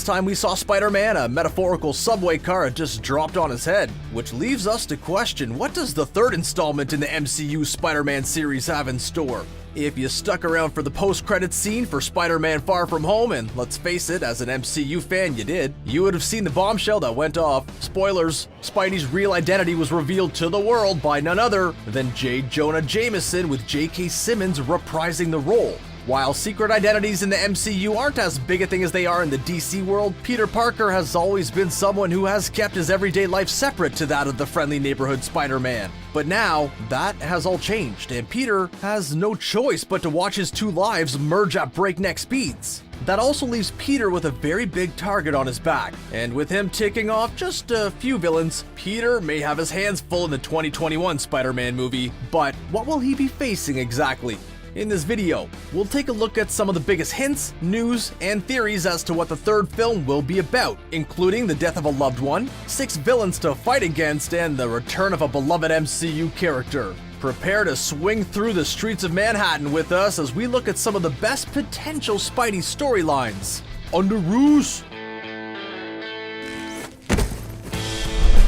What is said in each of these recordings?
last time we saw Spider-Man, a metaphorical subway car had just dropped on his head, which leaves us to question, what does the third installment in the MCU Spider-Man series have in store? If you stuck around for the post-credits scene for Spider-Man Far From Home, and let's face it, as an MCU fan you did, you would have seen the bombshell that went off. Spoilers, Spidey's real identity was revealed to the world by none other than J. Jonah Jameson, with J.K. Simmons reprising the role. While secret identities in the MCU aren't as big a thing as they are in the DC world, Peter Parker has always been someone who has kept his everyday life separate to that of the friendly neighborhood Spider-Man. But now, that has all changed, and Peter has no choice but to watch his two lives merge at breakneck speeds. That also leaves Peter with a very big target on his back, and with him ticking off just a few villains, Peter may have his hands full in the 2021 Spider-Man movie, but what will he be facing exactly? In this video, we'll take a look at some of the biggest hints, news, and theories as to what the third film will be about, including the death of a loved one, 6 villains to fight against, and the return of a beloved MCU character. Prepare to swing through the streets of Manhattan with us as we look at some of the best potential Spidey storylines. Under ruse!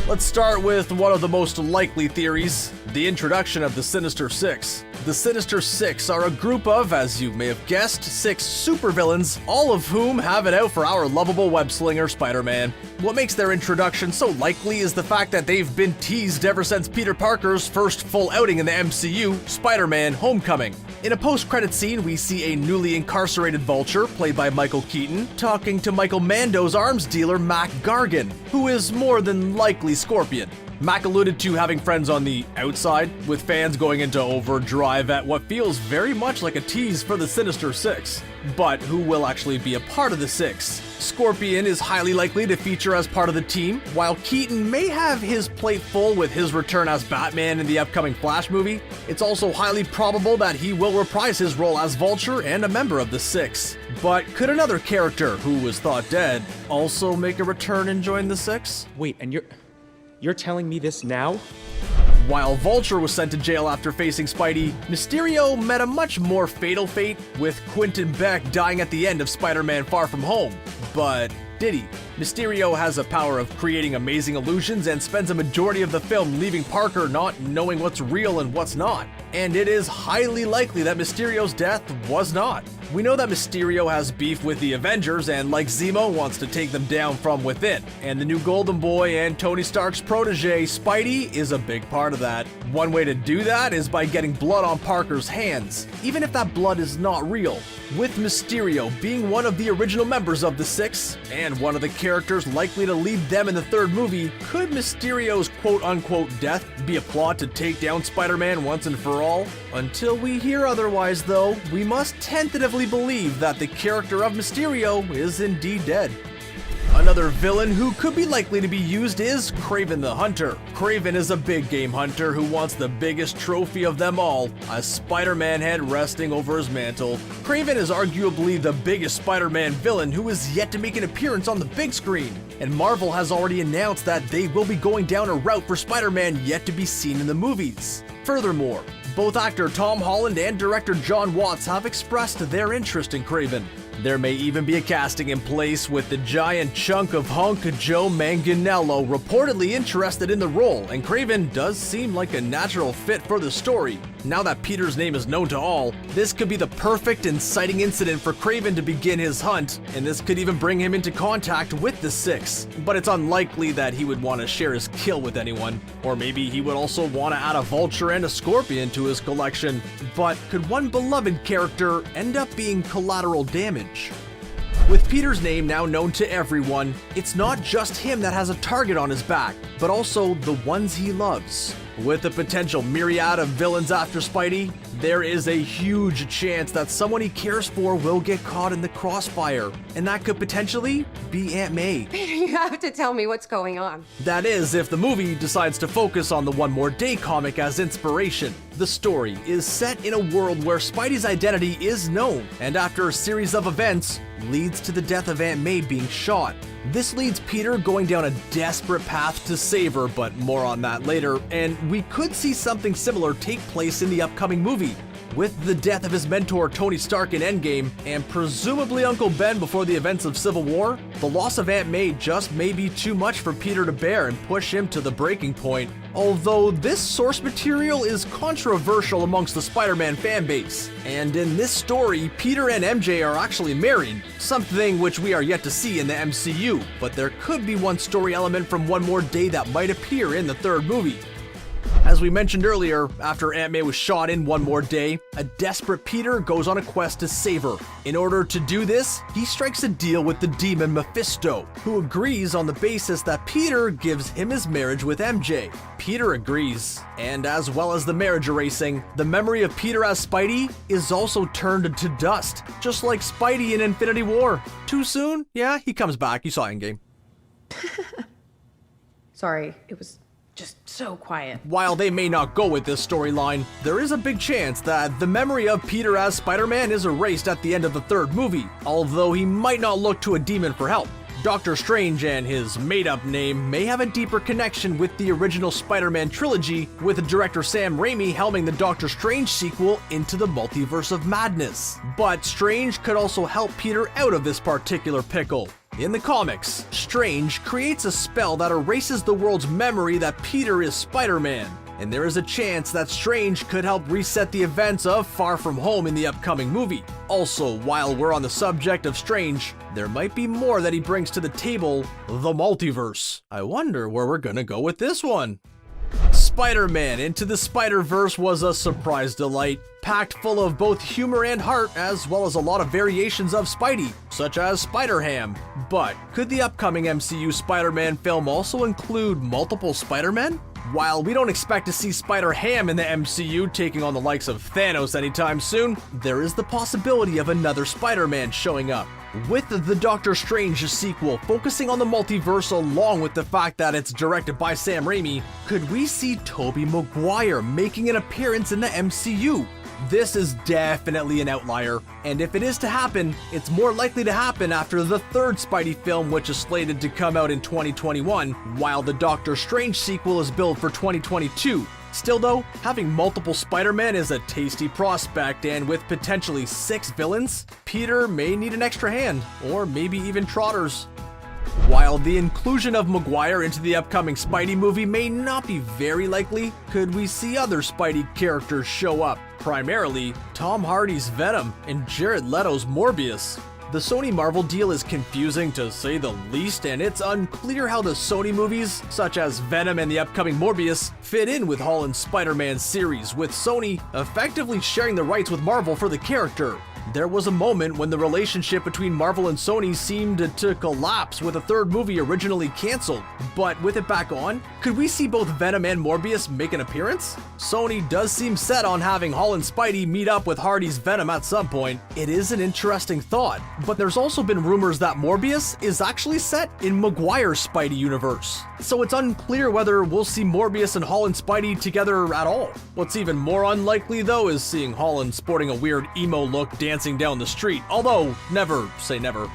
Let's start with one of the most likely theories, the introduction of the Sinister Six. The Sinister Six are a group of, as you may have guessed, 6 supervillains, all of whom have it out for our lovable web-slinger Spider-Man. What makes their introduction so likely is the fact that they've been teased ever since Peter Parker's first full outing in the MCU, Spider-Man: Homecoming. In a post-credit scene, we see a newly incarcerated Vulture, played by Michael Keaton, talking to Michael Mando's arms dealer Mac Gargan, who is more than likely Scorpion. Mac alluded to having friends on the outside, with fans going into overdrive at what feels very much like a tease for the Sinister Six. But who will actually be a part of the Six? Scorpion is highly likely to feature as part of the team, while Keaton may have his plate full with his return as Batman in the upcoming Flash movie. It's also highly probable that he will reprise his role as Vulture and a member of the Six. But could another character, who was thought dead, also make a return and join the Six? Wait, and you're telling me this now? While Vulture was sent to jail after facing Spidey, Mysterio met a much more fatal fate, with Quentin Beck dying at the end of Spider-Man Far From Home. But did he? Mysterio has a power of creating amazing illusions and spends a majority of the film leaving Parker not knowing what's real and what's not. And it is highly likely that Mysterio's death was not. We know that Mysterio has beef with the Avengers and, like Zemo, wants to take them down from within. And the new Golden Boy and Tony Stark's protege, Spidey, is a big part of that. One way to do that is by getting blood on Parker's hands, even if that blood is not real. With Mysterio being one of the original members of the Six, and one of the characters likely to lead them in the third movie, could Mysterio's quote-unquote death be a plot to take down Spider-Man once and for all? Until we hear otherwise, though, we must tentatively believe that the character of Mysterio is indeed dead. Another villain who could be likely to be used is Kraven the Hunter. Kraven is a big game hunter who wants the biggest trophy of them all, a Spider-Man head resting over his mantle. Kraven is arguably the biggest Spider-Man villain who is yet to make an appearance on the big screen, and Marvel has already announced that they will be going down a route for Spider-Man yet to be seen in the movies. Furthermore, both actor Tom Holland and director John Watts have expressed their interest in Kraven. There may even be a casting in place, with the giant chunk of hunk Joe Manganiello reportedly interested in the role, and Kraven does seem like a natural fit for the story. Now that Peter's name is known to all, this could be the perfect inciting incident for Kraven to begin his hunt, and this could even bring him into contact with the Six. But it's unlikely that he would want to share his kill with anyone. Or maybe he would also want to add a Vulture and a Scorpion to his collection. But could one beloved character end up being collateral damage? With Peter's name now known to everyone, it's not just him that has a target on his back, but also the ones he loves. With a potential myriad of villains after Spidey, there is a huge chance that someone he cares for will get caught in the crossfire, and that could potentially be Aunt May. You have to tell me what's going on. That is, if the movie decides to focus on the One More Day comic as inspiration. The story is set in a world where Spidey's identity is known, and after a series of events, leads to the death of Aunt May being shot. This leads Peter going down a desperate path to save her, but more on that later, and we could see something similar take place in the upcoming movie. With the death of his mentor Tony Stark in Endgame, and presumably Uncle Ben before the events of Civil War, the loss of Aunt May just may be too much for Peter to bear and push him to the breaking point. Although this source material is controversial amongst the Spider-Man fanbase. And in this story, Peter and MJ are actually married, something which we are yet to see in the MCU, but there could be one story element from One More Day that might appear in the third movie. As we mentioned earlier, after Aunt May was shot in One More Day, a desperate Peter goes on a quest to save her. In order to do this, he strikes a deal with the demon Mephisto, who agrees on the basis that Peter gives him his marriage with MJ. Peter agrees, and as well as the marriage erasing, the memory of Peter as Spidey is also turned to dust, just like Spidey in Infinity War. Too soon? Yeah, he comes back. You saw Endgame. Sorry, it was just so quiet. While they may not go with this storyline, there is a big chance that the memory of Peter as Spider-Man is erased at the end of the third movie, although he might not look to a demon for help. Doctor Strange and his made-up name may have a deeper connection with the original Spider-Man trilogy, with director Sam Raimi helming the Doctor Strange sequel Into the Multiverse of Madness. But Strange could also help Peter out of this particular pickle. In the comics, Strange creates a spell that erases the world's memory that Peter is Spider-Man, and there is a chance that Strange could help reset the events of Far From Home in the upcoming movie. Also, while we're on the subject of Strange, there might be more that he brings to the table: the multiverse. I wonder where we're gonna go with this one. Spider-Man Into the Spider-Verse was a surprise delight, packed full of both humor and heart, as well as a lot of variations of Spidey, such as Spider-Ham. But could the upcoming MCU Spider-Man film also include multiple Spider-Men? While we don't expect to see Spider-Ham in the MCU taking on the likes of Thanos anytime soon, there is the possibility of another Spider-Man showing up. With the Doctor Strange sequel focusing on the multiverse, along with the fact that it's directed by Sam Raimi, could we see Tobey Maguire making an appearance in the MCU? This is definitely an outlier, and if it is to happen, it's more likely to happen after the third Spidey film, which is slated to come out in 2021, while the Doctor Strange sequel is billed for 2022. Still though, having multiple Spider-Man is a tasty prospect, and with potentially 6 villains, Peter may need an extra hand, or maybe even trotters. While the inclusion of Maguire into the upcoming Spidey movie may not be very likely, could we see other Spidey characters show up? Primarily, Tom Hardy's Venom and Jared Leto's Morbius. The Sony Marvel deal is confusing to say the least, and it's unclear how the Sony movies, such as Venom and the upcoming Morbius, fit in with Holland's Spider-Man series, with Sony effectively sharing the rights with Marvel for the character. There was a moment when the relationship between Marvel and Sony seemed to collapse, with a third movie originally cancelled. But with it back on, could we see both Venom and Morbius make an appearance? Sony does seem set on having Holland's Spidey meet up with Hardy's Venom at some point. It is an interesting thought, but there's also been rumors that Morbius is actually set in Maguire's Spidey universe. So it's unclear whether we'll see Morbius and Holland Spidey together at all. What's even more unlikely though is seeing Holland sporting a weird emo look dancing down the street, although never say never.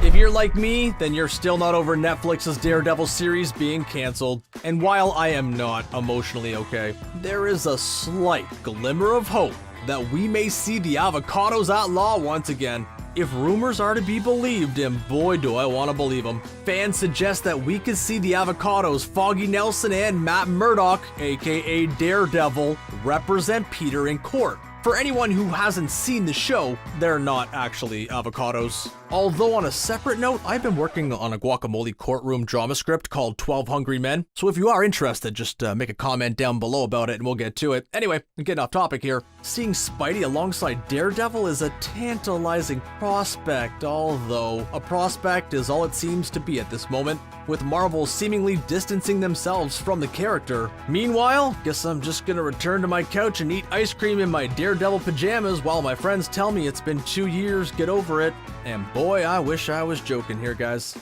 If you're like me, then you're still not over Netflix's Daredevil series being cancelled. And while I am not emotionally okay, there is a slight glimmer of hope that we may see the Avocados at law once again. If rumors are to be believed, and boy do I want to believe them, fans suggest that we could see the Avocados, Foggy Nelson and Matt Murdock, aka Daredevil, represent Peter in court. For anyone who hasn't seen the show, they're not actually avocados. Although on a separate note, I've been working on a guacamole courtroom drama script called 12 Hungry Men, so if you are interested, just make a comment down below about it and we'll get to it. Anyway, getting off topic here, seeing Spidey alongside Daredevil is a tantalizing prospect, although a prospect is all it seems to be at this moment, with Marvel seemingly distancing themselves from the character. Meanwhile, guess I'm just gonna return to my couch and eat ice cream in my Daredevil pajamas while my friends tell me it's been 2 years, get over it. And boy, I wish I was joking here, guys.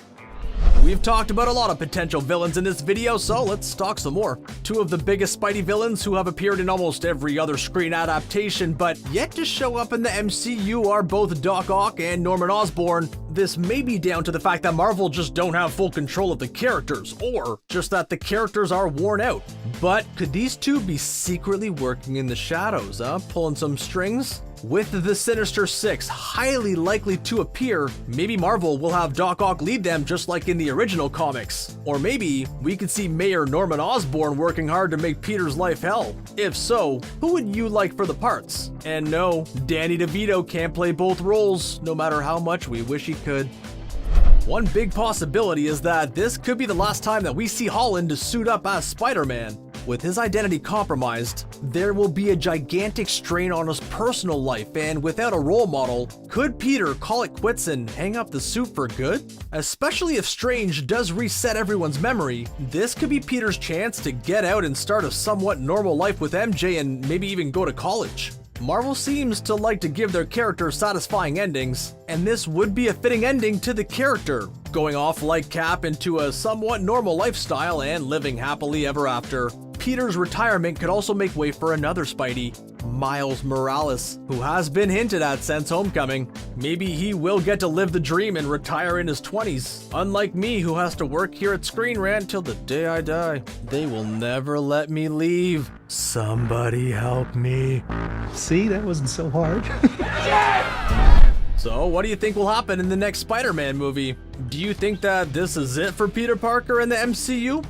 We've talked about a lot of potential villains in this video, so let's talk some more. Two of the biggest Spidey villains who have appeared in almost every other screen adaptation but yet to show up in the MCU are both Doc Ock and Norman Osborn. This may be down to the fact that Marvel just don't have full control of the characters, or just that the characters are worn out. But could these two be secretly working in the shadows, pulling some strings? With the Sinister Six highly likely to appear, maybe Marvel will have Doc Ock lead them just like in the original comics. Or maybe we could see Mayor Norman Osborn working hard to make Peter's life hell. If so, who would you like for the parts? And no, Danny DeVito can't play both roles, no matter how much we wish he could. One big possibility is that this could be the last time that we see Holland to suit up as Spider-Man. With his identity compromised, there will be a gigantic strain on his personal life, and without a role model, could Peter call it quits and hang up the suit for good? Especially if Strange does reset everyone's memory, this could be Peter's chance to get out and start a somewhat normal life with MJ and maybe even go to college. Marvel seems to like to give their characters satisfying endings, and this would be a fitting ending to the character, going off like Cap into a somewhat normal lifestyle and living happily ever after. Peter's retirement could also make way for another Spidey, Miles Morales, who has been hinted at since Homecoming. Maybe he will get to live the dream and retire in his 20s, unlike me who has to work here at Screen Rant till the day I die. They will never let me leave. Somebody help me. See, that wasn't so hard. So, what do you think will happen in the next Spider-Man movie? Do you think that this is it for Peter Parker in the MCU?